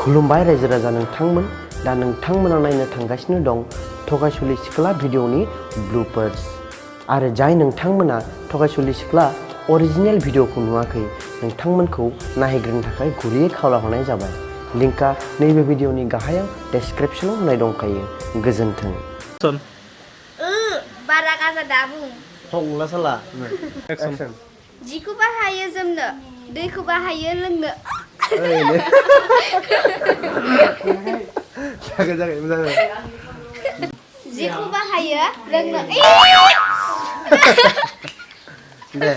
खुलुमबाय रायजो राजा नोंथांमोन दा नोंथांमोना नायनो थांगासिनो दं थगायसुलि सिख्ला भिडिअनि ब्लुपार्स आरो जाय नोंथांमोना थगायसुलि सिख्ला अरिजिनेल भिडिअखौ नुवाखै नोंथांमोनखौ नायग्रोनो थाखाय गुरैयै खावलायहरनाय जाबाय लिंकआ नैबे भिडिअनि गाहायाव डेसक्रिप्शनाव होनाय दंखायो गोजोन्थों बारा गाजा दाबुं हंला साला जिखौ बाहायो जोमनो दैखौ बाहायो लोंनो जिखौ बाहायो लोंनो दे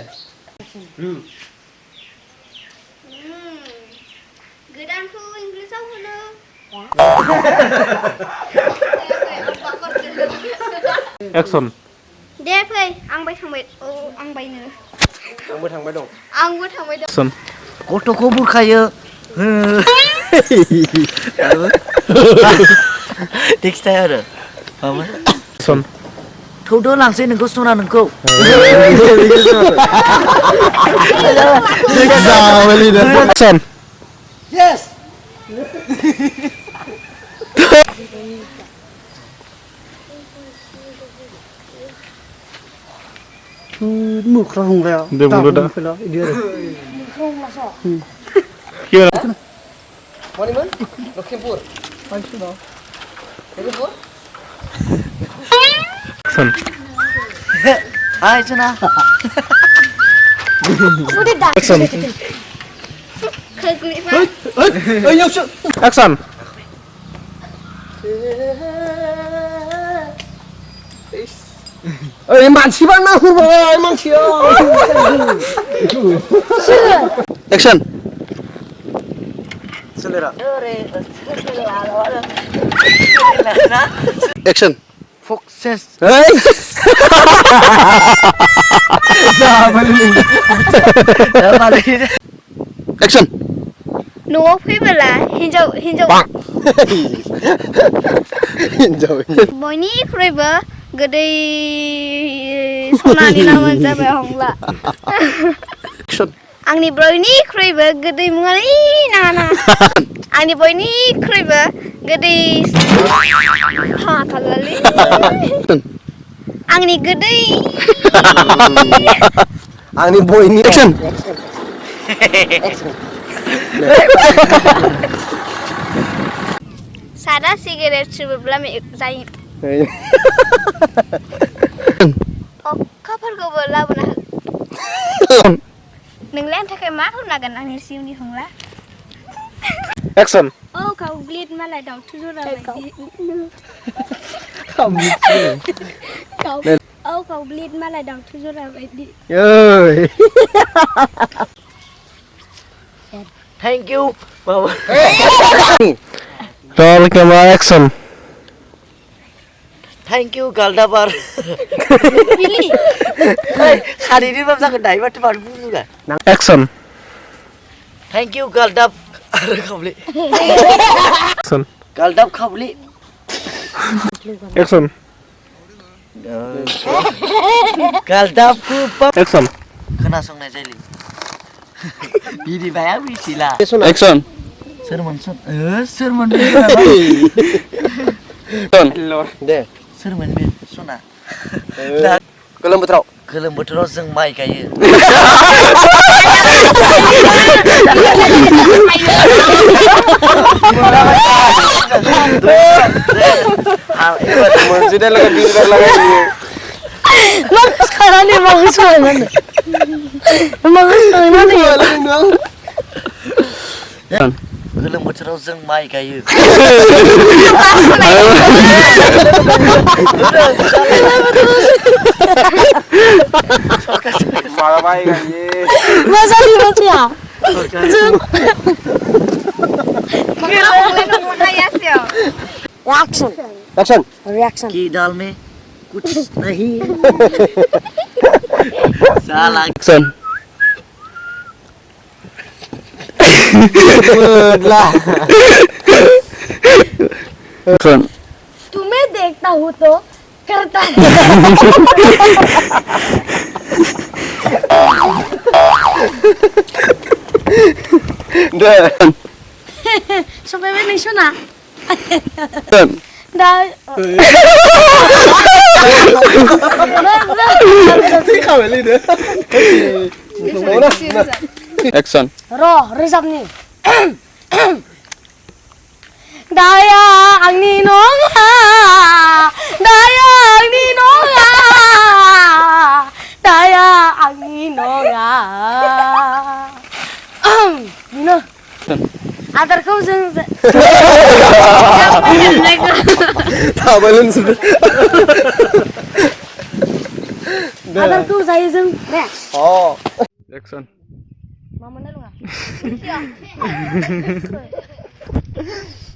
गोदानखौ इंग्लिसाव होनो एक्सन दे फै आंबो थांबाय आंबो थांबाय दं एक्सन गथ'खौ बुरखायो टेक्सटाइ आरो मामोन एक्सन थौदो लांसै नोंखौ सना नोंखौ एक्सन यस मुख्रा हंलाया दे बुंदो दा इदि आरो मानिमोन लखिमपुर मानसिनाव लखिमपुर एक्सन हाय सना एक्सन एक्सन ओइ मानसिबा ना होबाय मानसिया एक्शन सोलेरा एक्शन सक्सेस एक्शन न'आव फैबोला हिन्जाव बयनिख्रुइबो गोदै सनानि नामानो जाबाय हंला आंनि बयनिख्रुइबो गोदै मुङालै नाङा आंनि बयनिख्रुइबो गोदै थालालै आंनि गोदै आंनि बयनि एक्शन सादा सिगारेट सोबोब्ला जायो अखाफोरखौबो लाबोना हो नोंलाय आंनि थाखाय मा होनांगोन आंनि जिउनि हंला एक्सन औ गावग्लिद मालाय दाउथु जरा बायदि औ गावग्लिद मालाय दाउथु जरा बायदि थैंक यू बाबा roll camera action thank you गालदाबार खारिनि बाब जागोन दायो माथो मार बुङा एक्सन थैंक यू गालदाब आरो खावलि एक्सन गालदाब खावलि एक्सन गालदाबखौ एक्सन खोनासंनाय जायो बिदि बाया मिथिला एक्शन सोरमोन सोरमोन दे सोरमोन बे सना गोलोम बोथोराव जों माइ गायो मोनसे लगा बिलर लगाय Magus karane magus banget. Magus banget ya. गोलोम बोथोराव जों माइ गायो माला माइ गायो Masa dibaca ya? Reaction. Action Reaction. कि दाल में कुछ नहीं साला एक्सन एक्सन तुम्हें देखता हूँ तो करता है Sampai mana sana? Action. Dah. Action. Roh, resap nih. Daya angin nonga, daya angin nonga, daya angin nonga. Dino, atar kau seng. Tabalun sudah. Atar kau saya seng. Oh. Action. Mama nelu nggak?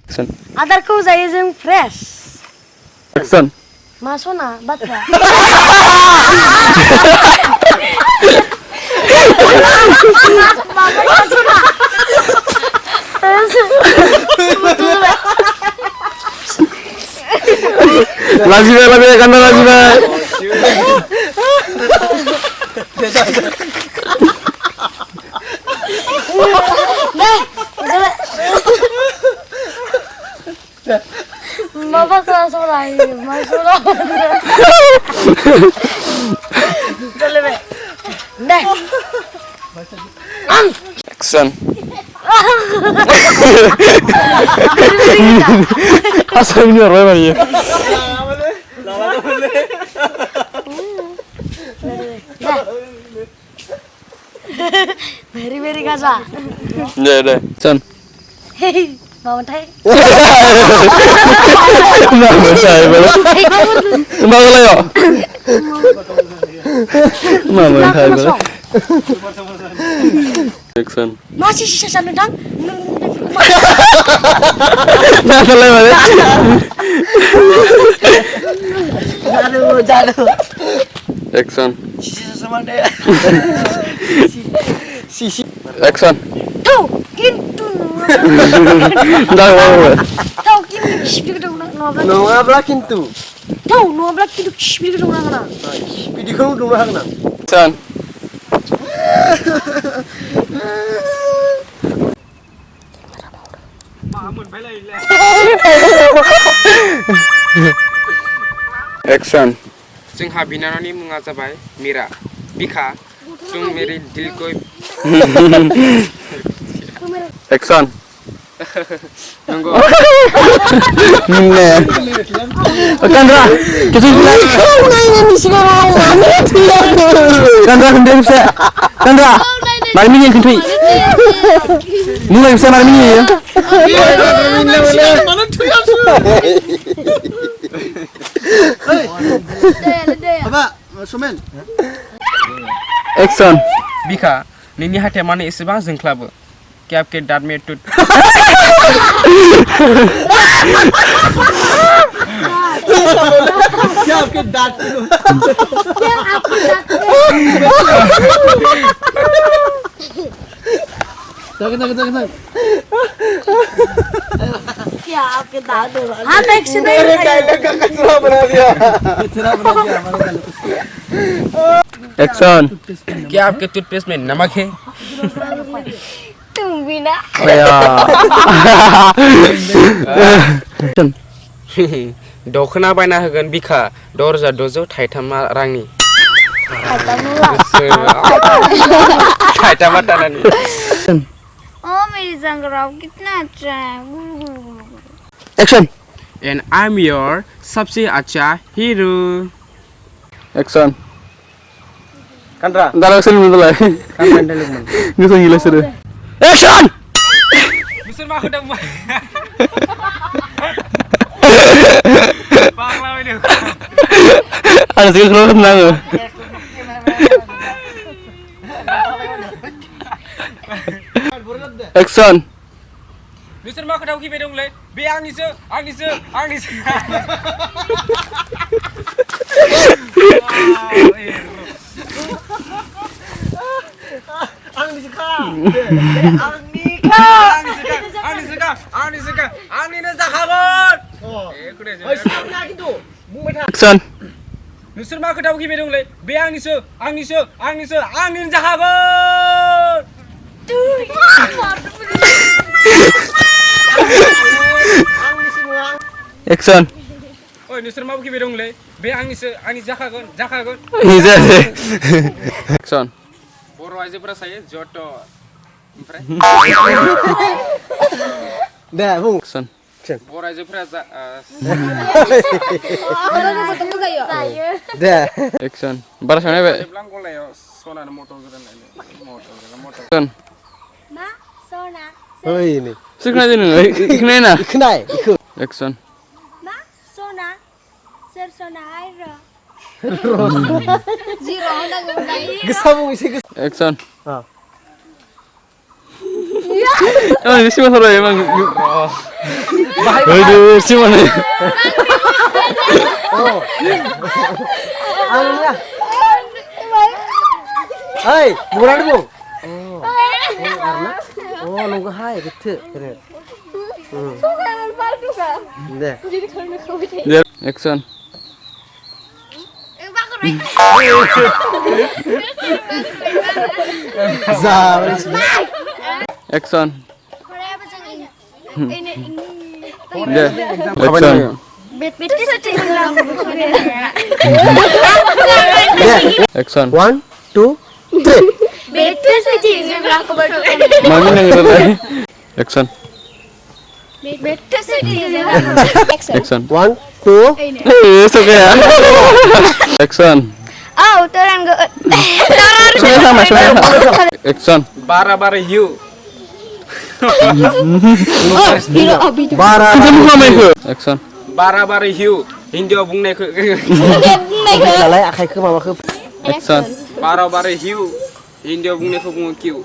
Action. Atar kau saya seng fresh. Action. Masuk na, baca. Masuk na. Lazim ya kanda lazim ya. Bapak langsung lagi, masuk lah. Boleh, deh. Action. Asal ini orang lagi. Very kasar. Deh. Action. Hei, mau teh? Mau saya boleh. Mau boleh yo. Mau saya boleh. Action. Masih sisa sandang. Nah boleh boleh. Jatuh. Action. Sisi sama dia. Sisi. Action. Tuh, kintu. Dah boleh. Tahu kintu kishbir kita udah nobel. Nonga blakin tu. Tahu nobel kintu kishbir kita udah kena. Video kamu dulu hang nang. Action. Action. जोंहा बिनानावनि मुङा जाबाय मीरा बिखा जों मेरे दिल को Action. नंगौ Nih. Kandra, kita Kandra kendali bisa. Kandra, mari minyak kentui. Mulai bisa mari minyak ya. Apa? Sumen. Action. बिखा नोंनि हाथाया मानो एसेबां जोंख्लाबो कि आपके दांत में टूट क्या आपके दांत क्या आपके दांत हाथ एक से नहीं कचरा बना दिया Action. क्या आपके टूथपेस्ट में नमक है तुम भी ना दखना बायना होगोन बिखा 6,200 थाइथाम रांनि थाइथामा तानानि ओ मेरी संग्राम कितना अच्छा है Action. And I am your सबसे अच्छा hero Action. Kandra. Dalam sini mulai. Kapan dulu man? Bisa gila seru. Action. Bisa mah udah Bangla ini. Ada sih kalau tenang. Action. Bisa mah udah ki bedong le. Be angniso. Action. Nusur मा खोथाखौ गिबाय दंलै बे आंनिसो आंनिनो जाखागोन Action. Oi, nusur mau kibe dong le. Be ani jakagon. Action. बर' आइजोफोरा सायो जट' ओमफ्राय दे बुं Action. बर' आइजोफोरा दे Action. Baru sana be. जेब्लां गलायाव सनानो मटर गोदान लायनो मटर Action. मा सना ओइ नै Sikna dulu. Ikna na. खोनाय इखो Action. मा सना सोर सना आइर गोसा बुं एसे गोसा Action. अ Oh, ini sih masalah emang. Aduh, sih mana? आंनिया ओइ बुरा बुं आरना अ नंगौ हाय गोथो दे Action. जाबाय Action. Korea Action. Action. 1 2 3 Mana yang ngerti? Action. Action. 1 2 Suka ya. Action. Semuanya sama. Action. बारा हिउ बारा Kamu sama itu. Action. बारा हिउ हिन्दीआव बुंनायखौ दालाय आखाइखौ माबाखौ Action. बारा हिउ हिन्दीआव बुंनायखौ बुङो किउ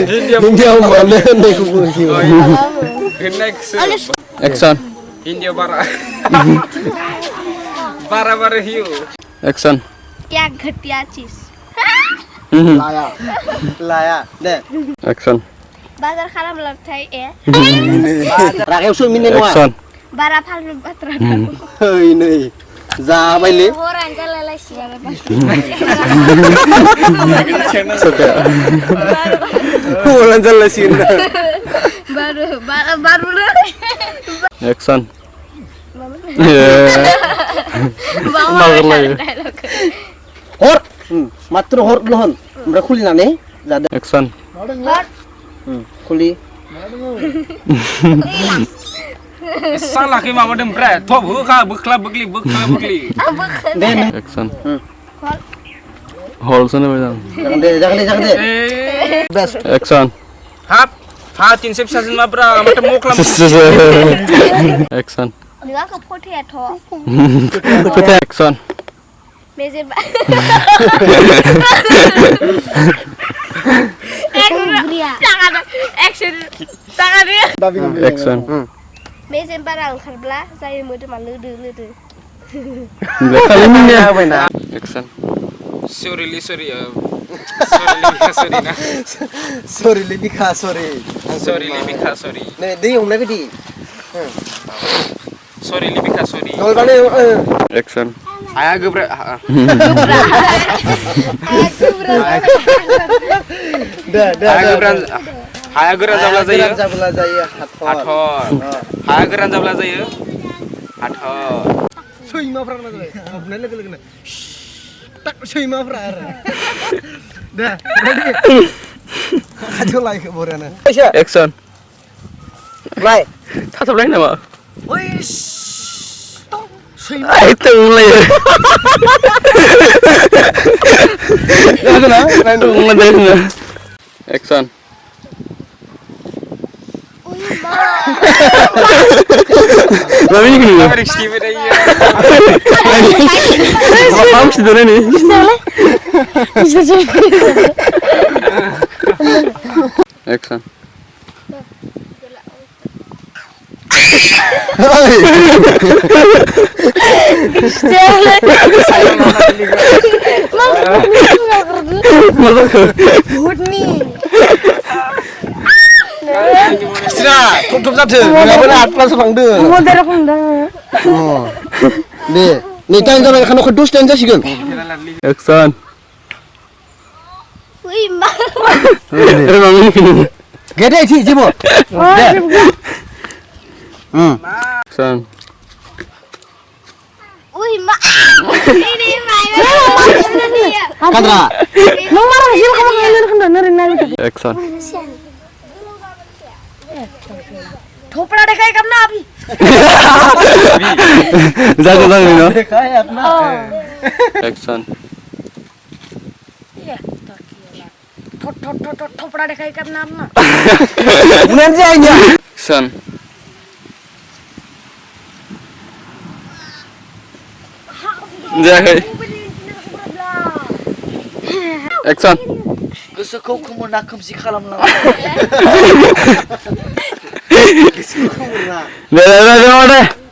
हिन्दीआव मानो होननायखौ बुङो किउ होननायखौसो Action. हिन्दीआव बारा हिउ Action. क्या घटिया चीज लाया दे Action. बाजार खालामब्लाथाय रागायावसो मिनिनाय नङा Action. बारा फालतु बाथ्रा ओइ नै जाबायलै हरानो जालायलायसिगोन Suka. उलन जालायसिगोन बारु Action. Mager lagi. हर मात्र हर लहन ओमफ्राय खुलिनानै जादों Action. खुलि सालाखै माबादों ओमफ्राय थब होखा बोख्ला बोख्लि दे नों Action. Hold sana bayang. जागोन दे बेस्ट Action. हाब हा 300 फिसाजों माब्रा माथो मख्ला Action. नोंहा खौ फोथायाथ' Action. मेजेर Action. मेजेम बारा ओंखारब्ला जायो मोदोमा लोदो Kali ini ya. Action. सरि ना सरि लिबिखा सरि सरि लिबिखा सरि नै दै हमनाय बायदि सरि लिबिखा सरि नलबानो Action. हाया गोब्रा दे हाया गोरान जाब्ला जायो जाब्ला जायो हाथर हाया गोरान जाब्ला जायो हाथर सैमाफ्रा मा जाबाय हाबनाय लोगो लोगोनो tak सैमाफ्रा आरो दे रेडि खाथियाव लायखो बरियानो Action. लाय Tatap nama. ओइ सैमा Itu mulai. जागोन ना Mulai. Action. Mami ini gini. Harus tiba dia Paham sih tuh ini. Action. Sina, tutup satu. Nggak atlas fangde. Mother फंदों Oh. Deh, nih kan jangan kanu kedus dan jasigan. Action. Wih, mak. Mami ini gini. Gede sih cibo. Action. Wih, mak. Ini main. Kandra. Nung marah sih kamu kan nari Action. ठोपड़ा दिखाई कब ना अभी Jago no. Action. ठोपड़ा दिखाई कब ना अपना Bulan sih aja. Action. Jago. Action. गोसोखौ खोमोना खोमसि खालामना Deh.